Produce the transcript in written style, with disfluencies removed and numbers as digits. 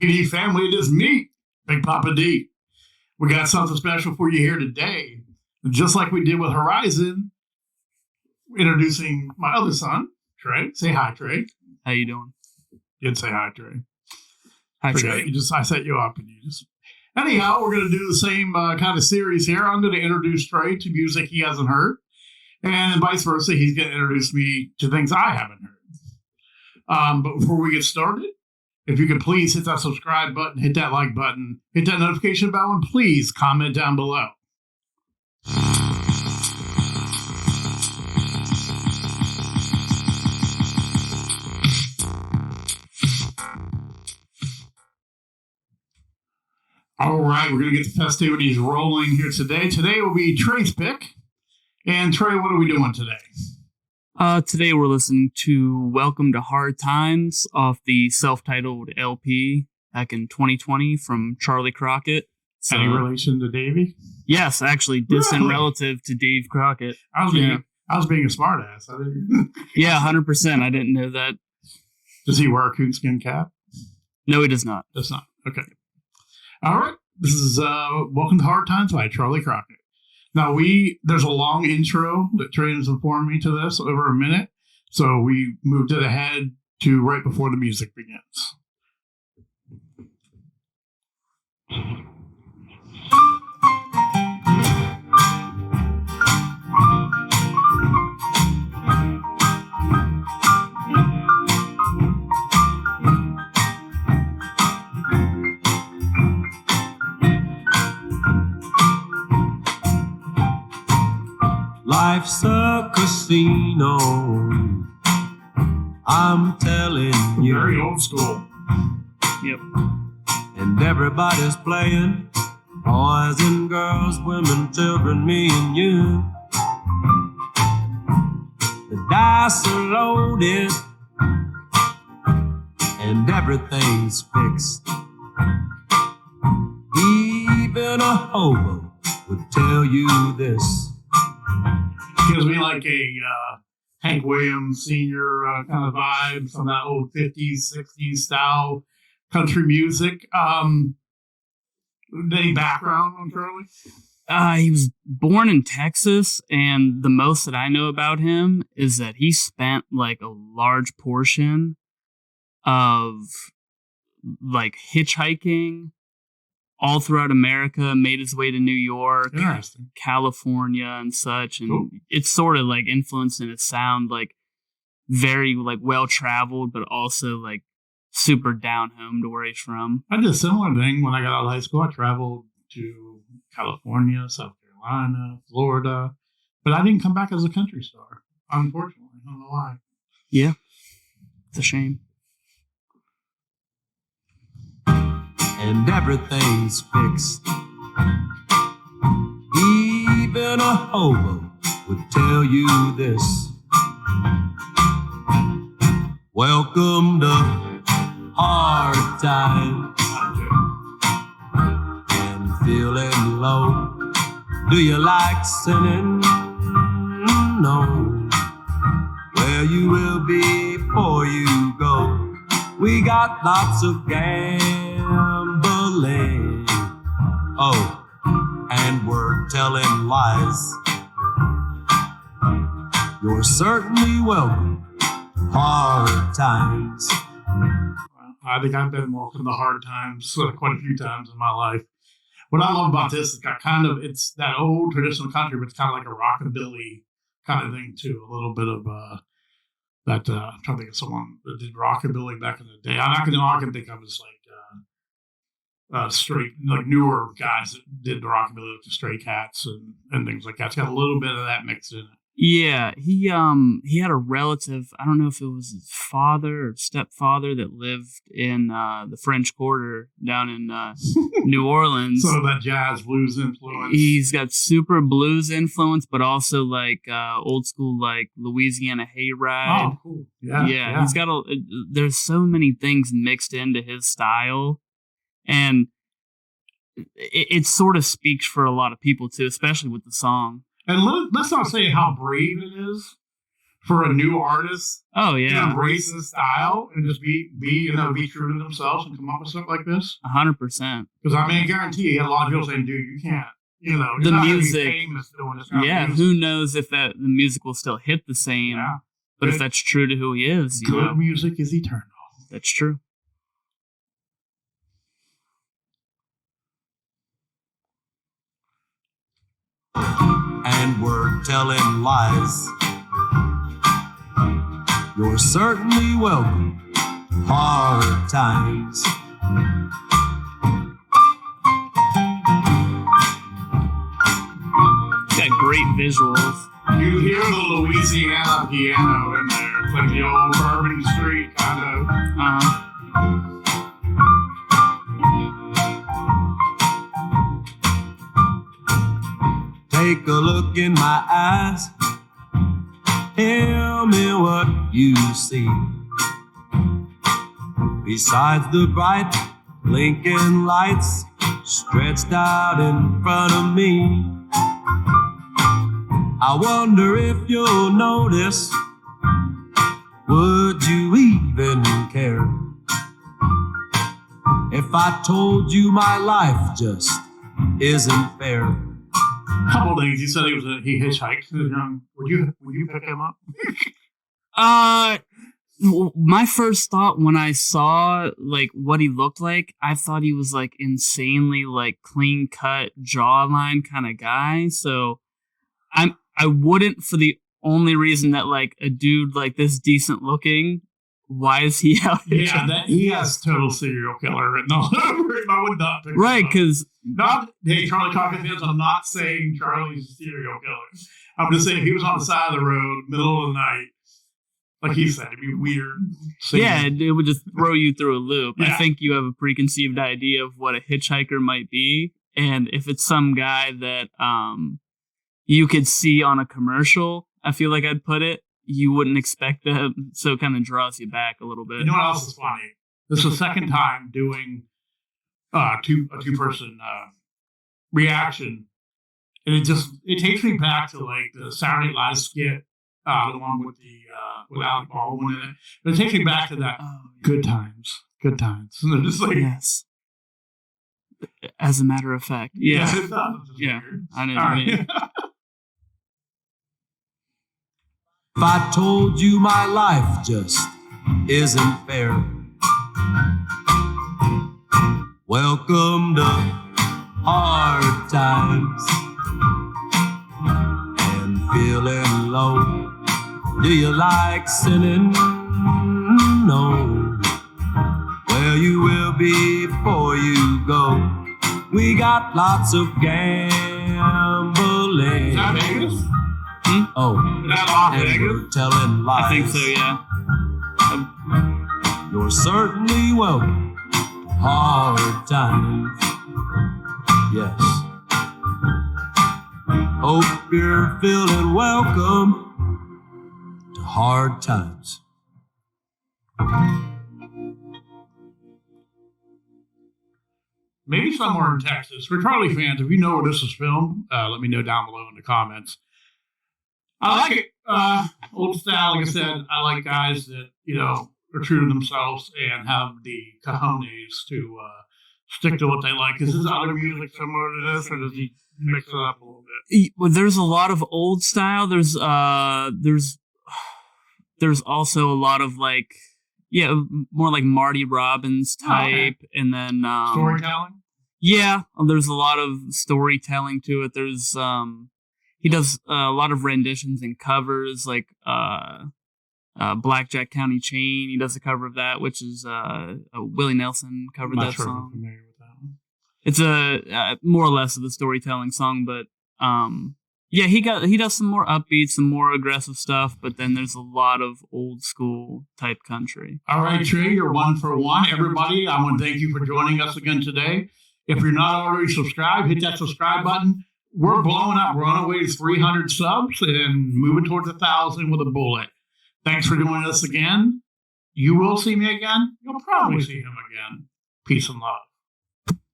BPD family, it is me, Big Papa D. We got something special for you here today. Just like we did with Horizon, introducing my other son, Trey. Say hi, Trey. How you doing? You did say hi, Trey. Hi, Trey. I set you up, and you just. Anyhow, we're going to do the same kind of series here. I'm going to introduce Trey to music he hasn't heard, and vice versa. He's going to introduce me to things I haven't heard. But before we get started, if you could please hit that subscribe button, hit that like button, hit that notification bell, and please comment down below. All right, we're going to get the festivities rolling here today. Today will be Trey's pick. And Trey, what are we doing today? Today we're listening to Welcome to Hard Times off the self-titled LP back in 2020 from Charley Crockett. So, any relation to Davey? Yes, actually, distant relative to Dave Crockett. I was being a smart ass. Yeah, 100%. I didn't know that. Does he wear a coonskin cap? No, he does not. Does not. Okay. All right. This is Welcome to Hard Times by Charley Crockett. Now, there's a long intro that Trey has informed me to this over a minute. So we moved it ahead to right before the music begins. Life's a casino, I'm telling you. Very old school. Yep. And everybody's playing, boys and girls, women, children, me and you. The dice are loaded, and everything's fixed. Even a hobo would tell you this. Gives me like a Hank Williams Sr. Kind of vibe from that old 50s, 60s style country music. Any background on Charley? He was born in Texas, and the most that I know about him is that he spent like a large portion of like hitchhiking all throughout America, made his way to New York, California, and such. And cool. It's sort of like influenced in his sound, like very like well traveled, but also like super down home to where he's from. I did a similar thing when I got out of high school. I traveled to California, South Carolina, Florida, but I didn't come back as a country star, unfortunately. I don't know why. Yeah, it's a shame. And everything's fixed. Even a hobo would tell you this. Welcome to hard times. And feeling low. Do you like sinning? No. Well, you will be before you go. We got lots of gambling. Oh, and we're telling lies. You're certainly welcome. Hard times. I think I've been welcome to hard times quite a few times in my life. What I love about this is it's that old traditional country, but it's kind of like a rockabilly kind of thing too. A little bit of that. I'm trying to think of someone that did rockabilly back in the day. All I can think of is like straight, like newer guys that did the rockabilly with the Stray Cats and things like that. It's got a little bit of that mixed in it. Yeah, he had a relative, I don't know if it was his father or stepfather, that lived in the French Quarter down in New Orleans. So that jazz blues influence. He's got super blues influence, but also like old school like Louisiana hayride. Oh, cool. Yeah. He's got there's so many things mixed into his style, and it sort of speaks for a lot of people too, especially with the song. And let's not say how brave it is for a new artist Oh to yeah, embrace this style and just be true to themselves and come up with stuff like this. 100%. Because I guarantee you, a lot of people saying, "Dude, you can't." You're The not music, gonna be famous doing this kind yeah. of music. Who knows if the music will still hit the same? Yeah. But Good- if that's true to who he is, you Good know, music is eternal. that's true. And we're telling lies. You're certainly welcome. Hard times. Got great visuals. You hear the Louisiana piano in there. It's like the old Bourbon Street kind of. Take a look in my eyes. Tell me what you see. Besides the bright blinking lights stretched out in front of me, I wonder if you'll notice. Would you even care if I told you my life just isn't fair? Couple things. He said he hitchhiked. Would you pick him up? My first thought when I saw like what he looked like, I thought he was like insanely like clean cut jawline kind of guy. So I wouldn't, for the only reason that like a dude like this decent looking, why is he out here? Yeah, he has total serial killer written all over him. I would not pick him Right, up. because Hey, Charley Crockett fans, I'm not saying Charlie's a serial killer. I'm just saying if he was on the side of the road, middle of the night, like he said, it'd be weird. yeah, it would just throw you through a loop. Yeah. I think you have a preconceived idea of what a hitchhiker might be, and if it's some guy that you could see on a commercial, I feel like I'd put it, you wouldn't expect that, so it kind of draws you back a little bit. You know what else is funny? This is the second time doing a two-person reaction, and it takes me back to like the Saturday Night Live skit, the one with with Alec Baldwin in it. But it takes me back to that good times. And they're just like, Yes. As a matter of fact, yeah, it's not just yeah, weird. I know. All What you mean. right. If I told you my life just isn't fair. Welcome to hard times. And feeling low. Do you like sinning? No. Well, you will before you go. We got lots of gambling. Is that Vegas? Oh, Is that Las and Vegas? we're telling lies. I think so, yeah. You're certainly welcome. Hard times. Yes. Hope you're feeling welcome to hard times. Maybe somewhere in Texas. For Charlie fans, if you know where this is filmed, let me know down below in the comments. I like it. Old style, like I said, I like guys that, are true to themselves and have the cojones to stick to what they like. Is his other music similar to this, or does he mix it up a little bit? Well, there's a lot of old style. There's also a lot of like, more like Marty Robbins type, and then Storytelling? yeah, there's a lot of storytelling to it. There's he does a lot of renditions and covers, like Blackjack County Chain. He does a cover of that, which is Willie Nelson covered I'm not that sure if I'm song. familiar with that one. It's a more or less of a storytelling song, but yeah, he does some more upbeat, some more aggressive stuff, but then there's a lot of old school type country. All right, Trey, you're 1 for 1. Everybody, I want to thank you for joining us again today. If you're not already subscribed, hit that subscribe button. We're blowing up. We're on our way to 300 subs and moving towards 1,000 with a bullet. Thanks for joining us again. You will see me again. You'll probably see him again. Peace and love.